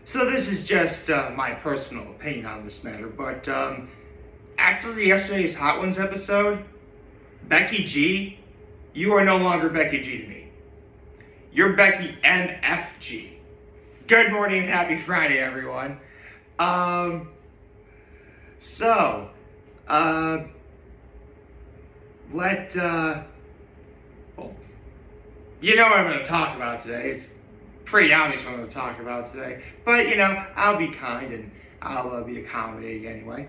So this is just my personal opinion on this matter, but after yesterday's Hot Ones episode, Becky G, you are no longer Becky G to me. You're Becky MFG. Good morning, happy Friday, everyone. So, well, you know what I'm going to talk about today. It's pretty obvious what I'm going to talk about today. But, I'll be kind and I'll be accommodating anyway.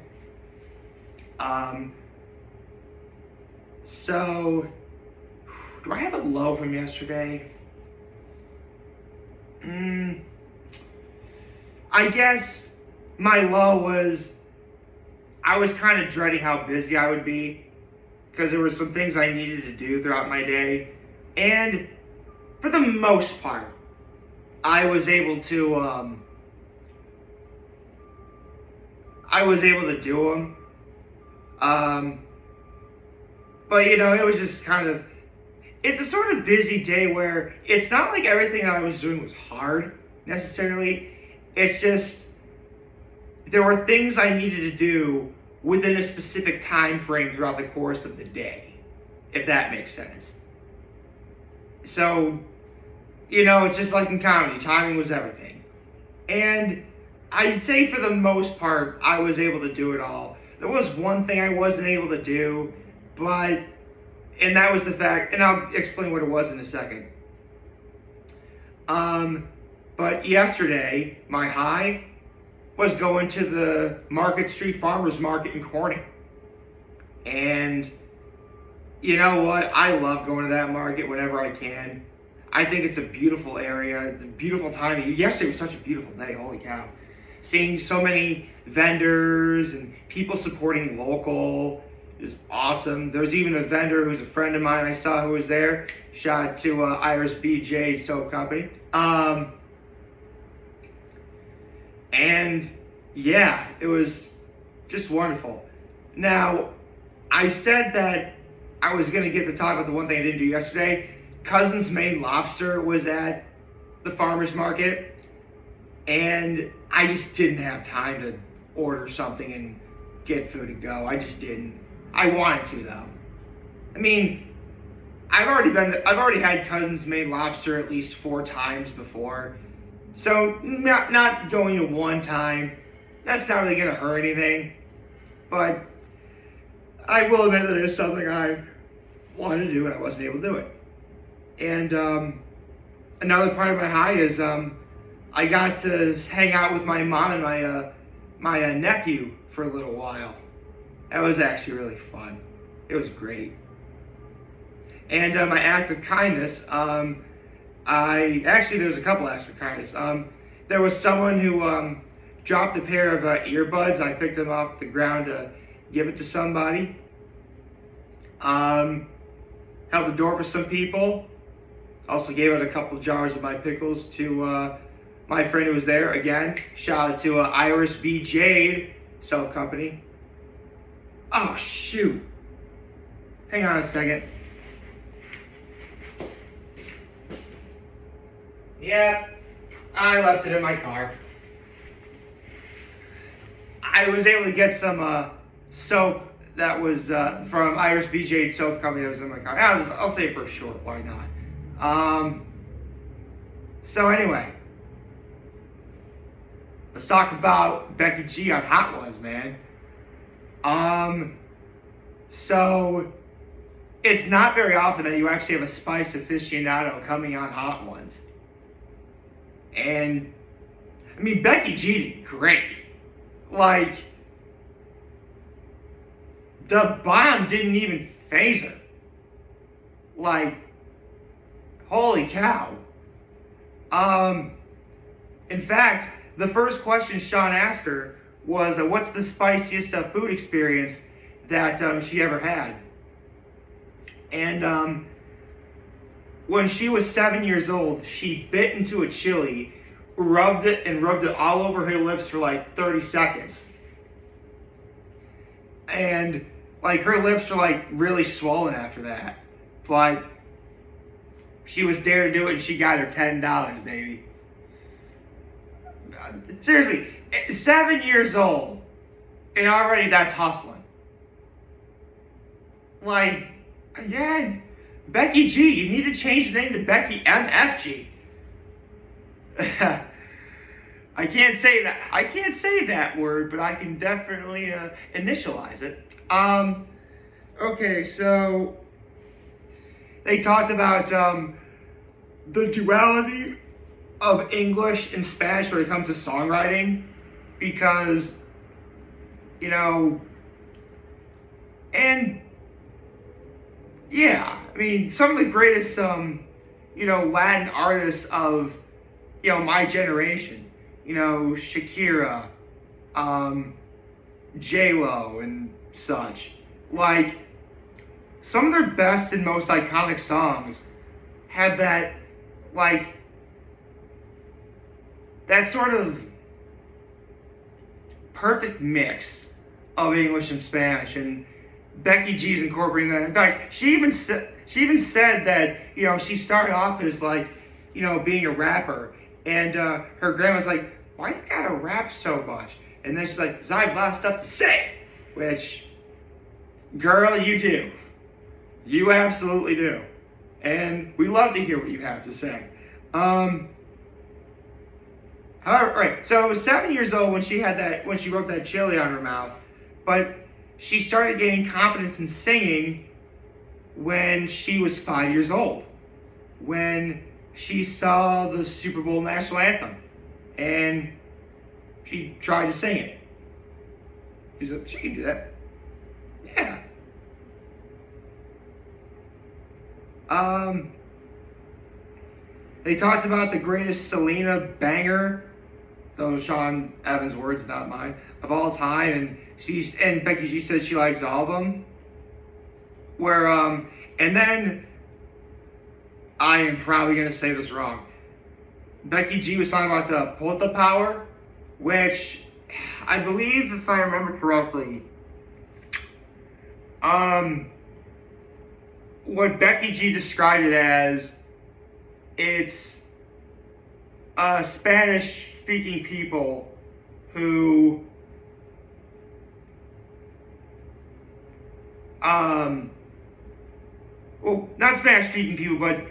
So, do I have a low from yesterday? I guess my low was I was kind of dreading how busy I would be because there were some things I needed to do throughout my day. And for the most part, I was able to do them. But it was just it's a sort of busy day where it's not like everything I was doing was hard necessarily. It's just there were things I needed to do within a specific time frame throughout the course of the day, if that makes sense. So, it's just like in comedy, timing was everything. And I'd say for the most part, I was able to do it all. There was one thing I wasn't able to do, and that was the fact, and I'll explain what it was in a second. But yesterday, my high was going to the Market Street Farmers Market in Corning. And you know what? I love going to that market whenever I can. I think it's a beautiful area. It's a beautiful time. Yesterday was such a beautiful day. Holy cow. Seeing so many vendors and people supporting local is awesome. There's even a vendor who's a friend of mine I saw who was there. Shout out to Iris BJ Soap Company. And yeah, it was just wonderful. Now, I said that I was going to get to talk about the one thing I didn't do yesterday. Cousin's Maine Lobster was at the farmer's market, and I just didn't have time to order something and get food to go. I just didn't. I wanted to though. I mean, I've already had Cousin's Maine Lobster at least 4 times before, so not going to one time. That's not really gonna hurt anything, but I will admit that it is something I wanted to do and I wasn't able to do it. And another part of my high is I got to hang out with my mom and my nephew for a little while. That was actually really fun. It was great. And my act of kindness, there's a couple acts of kindness. There was someone who dropped a pair of earbuds. I picked them off the ground to give it to somebody. Held the door for some people. Also gave out a couple jars of my pickles to my friend who was there. Again, shout out to Iris B. Jade Soap Company. Oh, shoot. Hang on a second. Yep, I left it in my car. I was able to get some soap that was from Iris B. Jade Soap Company that was in my car. I'll say it for short, why not? So anyway, let's talk about Becky G on Hot Ones, man. So it's not very often that you actually have a spice aficionado coming on Hot Ones. And I mean, Becky G did great. Like, the bomb didn't even faze her. Like, holy cow. In fact, the first question Sean asked her was, what's the spiciest food experience that she ever had? And when she was 7 years old, she bit into a chili, rubbed it all over her lips for like 30 seconds. And like her lips were like really swollen after that. But she was there to do it and she got her $10, baby. seriously, 7 years old, and already that's hustling. Like, yeah, Becky G, you need to change the name to Becky MFG. I can't say that. I can't say that word, but I can definitely initialize it. Okay, so they talked about the duality of English and Spanish when it comes to songwriting, because, you know, and yeah, I mean, some of the greatest, Latin artists of, my generation, Shakira, J-Lo and such, like, some of their best and most iconic songs have that, like, that sort of perfect mix of English and Spanish, and Becky G's incorporating that. In fact, she even said that, she started off as like, being a rapper, and her grandma's like, why you gotta rap so much? And then she's like, 'cause I have a lot of stuff to say, which, girl, you do. You absolutely do. And we love to hear what you have to say. However, right, so I was 7 years old when she wrote that chili on her mouth, but she started gaining confidence in singing when she was 5 years old, when she saw the Super Bowl national anthem, and she tried to sing it. She's like, she can do that. Yeah. They talked about the greatest Selena banger, those Sean Evans' words, not mine, of all time, and Becky G said she likes all of them. And then I am probably gonna say this wrong. Becky G was talking about the Pota Power, which I believe, if I remember correctly, what Becky G described it as, it's Spanish-speaking people who not Spanish-speaking people, but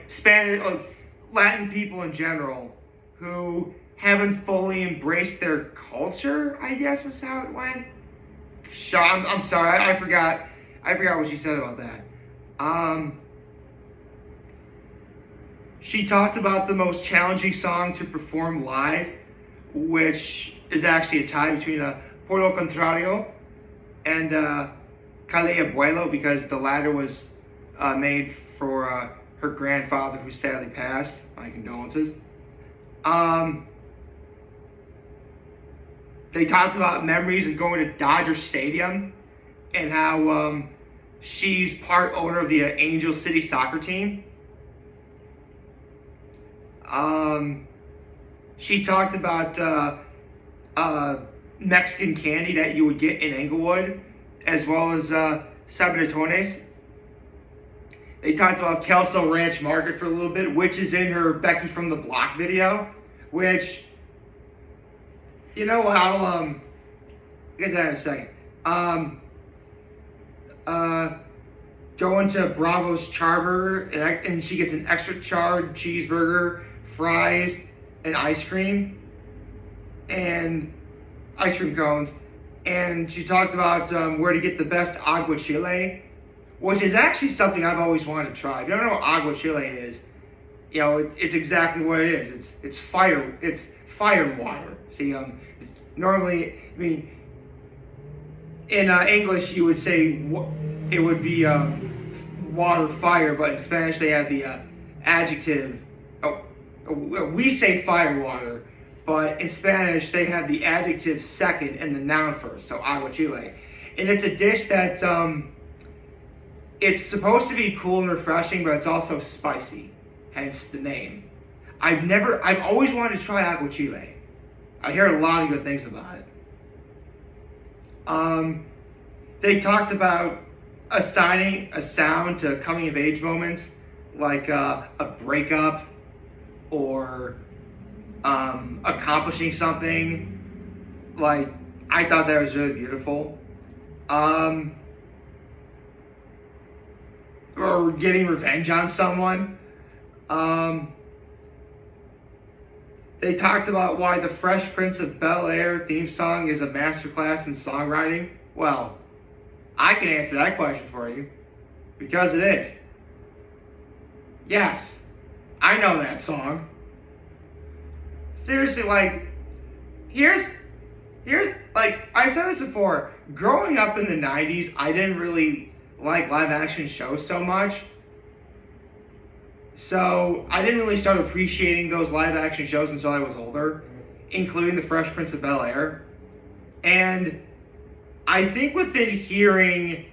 Latin people in general, who haven't fully embraced their culture, I guess is how it went. I'm sorry, I forgot what she said about that. She talked about the most challenging song to perform live, which is actually a tie between Por lo Contrario and Calle Abuelo, because the latter was made for her grandfather, who sadly passed. My condolences. They talked about memories of going to Dodger Stadium and how she's part owner of the Angel City soccer team. She talked about Mexican candy that you would get in Englewood, as well as Sabritones. They talked about Kelso Ranch Market for a little bit, which is in her Becky from the Block video, which, I'll get to that in a second. Going to Bravo's Charburger, and she gets an extra charred cheeseburger, fries, and ice cream cones. And she talked about where to get the best aguachile, which is actually something I've always wanted to try. If you don't know what aguachile is, it's exactly what it is. It's fire water. See, normally, I mean, in English you would say it would be water, fire, but in Spanish they have the adjective. We say fire water, but in Spanish they have the adjective second and the noun first, so aguachile. And it's a dish that it's supposed to be cool and refreshing, but it's also spicy, hence the name. I've always wanted to try aguachile. I hear a lot of good things about it. They talked about assigning a sound to coming of age moments, like a breakup, or accomplishing something. Like, I thought that was really beautiful. Or getting revenge on someone. They talked about why the Fresh Prince of Bel-Air theme song is a masterclass in songwriting. Well, I can answer that question for you, because it is. Yes, I know that song. Seriously, like, here's, like, I said this before, growing up in the 90s, I didn't really like live action shows so much. So I didn't really start appreciating those live action shows until I was older, including The Fresh Prince of Bel-Air. And I think within hearing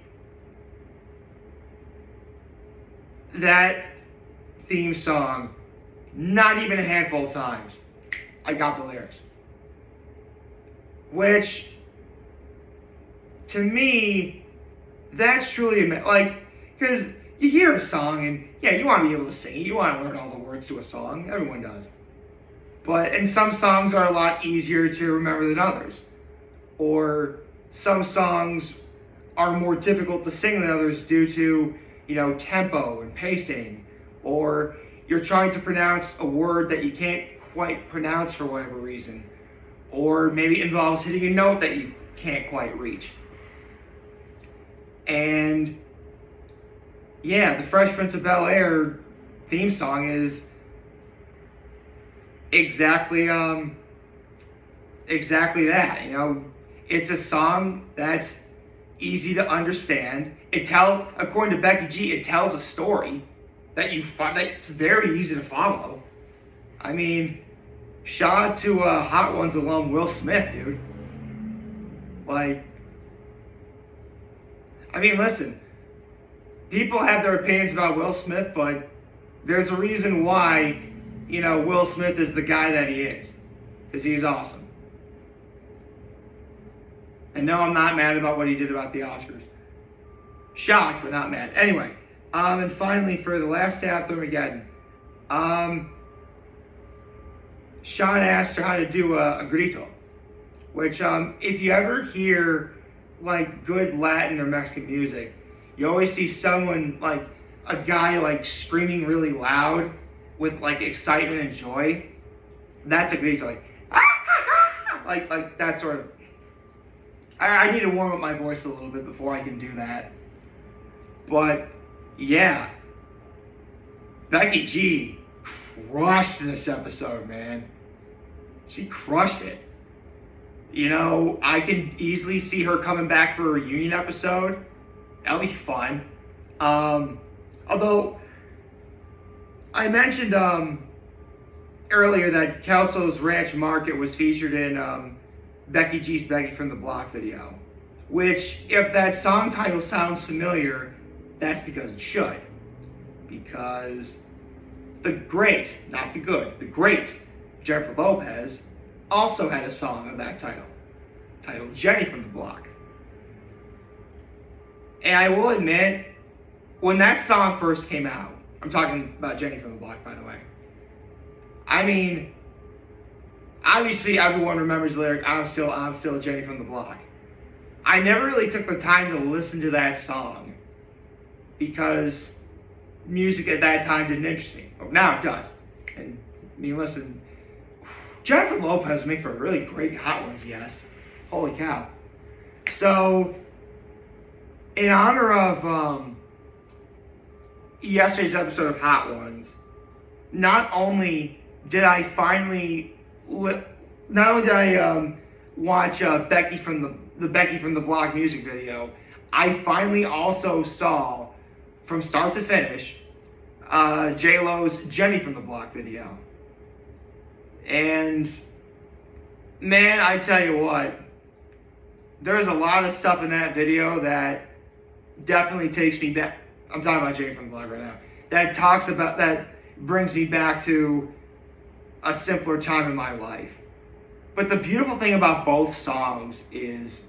that theme song, not even a handful of times, I got the lyrics. Which, to me, that's truly, like, because you hear a song and, yeah, you want to be able to sing it. You want to learn all the words to a song. Everyone does. And some songs are a lot easier to remember than others. Or some songs are more difficult to sing than others due to, tempo and pacing. Or you're trying to pronounce a word that you can't quite pronounce for whatever reason. Or maybe it involves hitting a note that you can't quite reach. And yeah, the Fresh Prince of Bel-Air theme song is exactly that. It's a song that's easy to understand. According to Becky G, it tells a story that's very easy to follow. I mean, shout out to Hot Ones alum Will Smith, dude. Listen. People have their opinions about Will Smith, but there's a reason why, Will Smith is the guy that he is. Because he's awesome. And no, I'm not mad about what he did about the Oscars. Shocked, but not mad. Anyway, and finally, for the last day after Armageddon, Sean asked her how to do a grito. Which, if you ever hear, good Latin or Mexican music, you always see someone, a guy, screaming really loud with, excitement and joy. That's a grito, like that sort of. I need to warm up my voice a little bit before I can do that. But, yeah. Becky G crushed this episode, man. She crushed it. I can easily see her coming back for a reunion episode. That'll be fun. Although, I mentioned earlier that Kelso's Ranch Market was featured in Becky G's Begging from the Block video. Which, if that song title sounds familiar, that's because it should. Because the great, not the good, the great Jennifer Lopez also had a song of that title, titled Jenny from the Block. And I will admit, when that song first came out, I'm talking about Jenny from the Block, by the way. Obviously everyone remembers the lyric, I'm still Jenny from the Block. I never really took the time to listen to that song because music at that time didn't interest me. But now it does. And listen, Jennifer Lopez would make for a really great Hot Ones guest. Holy cow. So, in honor of yesterday's episode of Hot Ones, not only did I watch Becky from the Becky from the Block music video, I finally also saw, from start to finish, J-Lo's Jenny from the Block video. And, man, I tell you what, there's a lot of stuff in that video that definitely takes me back. I'm talking about Jenny from the Block right now. That brings me back to a simpler time in my life. But the beautiful thing about both songs is,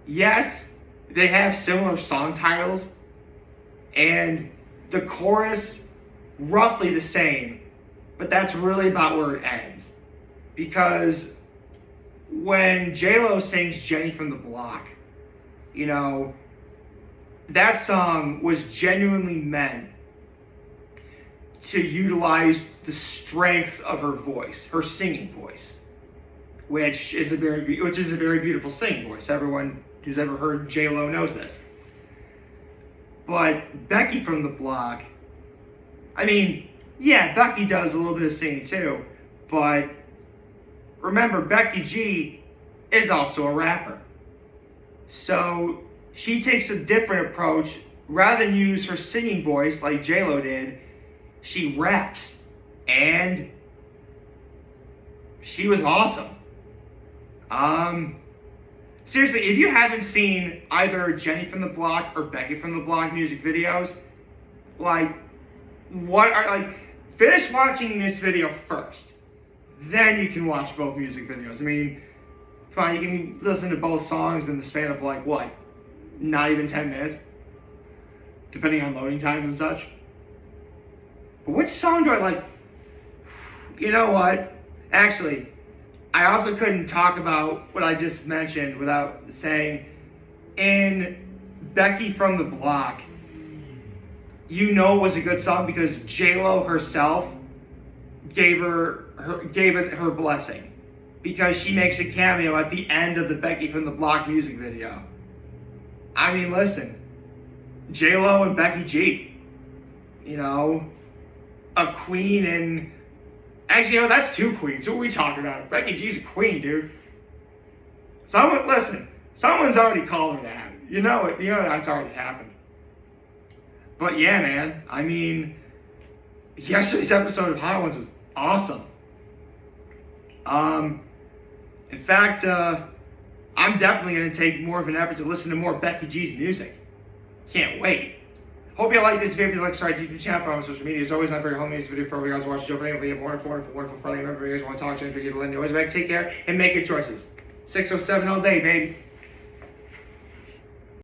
yes, they have similar song titles, and the chorus roughly the same, but that's really about where it ends. because when J-Lo sings Jenny from the Block, you know, that song was genuinely meant to utilize the strengths of her voice, her singing voice, which is a very beautiful singing voice. Everyone who's ever heard J-Lo knows this. But Becky from the Block, I mean, yeah, Becky does a little bit of singing too, but remember, Becky G is also a rapper. So she takes a different approach. Rather than use her singing voice like J-Lo did, she raps. And she was awesome. Seriously, if you haven't seen either Jenny from the Block or Becky from the Block music videos, finish watching this video first. Then you can watch both music videos. I mean, come on, you can listen to both songs in the span of not even 10 minutes, depending on loading times and such. But which song do I like? You know what? Actually, I also couldn't talk about what I just mentioned without saying, in Becky from the Block, you know it was a good song because J-Lo herself gave it her blessing, because she makes a cameo at the end of the Becky from the Block music video. I mean, listen, J-Lo and Becky G, you know, a queen, and actually, you know, that's two queens. Who are we talking about? Becky G's a queen, dude. Someone's already called her that. You know that's already happened. But yeah, man, I mean, yesterday's episode of Hot Ones was awesome. In fact, I'm definitely going to take more of an effort to listen to more Becky G's music. Can't wait. Hope you like this video. If you like, subscribe to the YouTube channel, follow me on social media. As always, I'm very homie. This video for all you guys watching. Joe, hopefully you have a wonderful Friday. Remember, if you guys want to talk, change, forget to let me know. Always back. Take care and make good choices. 607 all day, baby.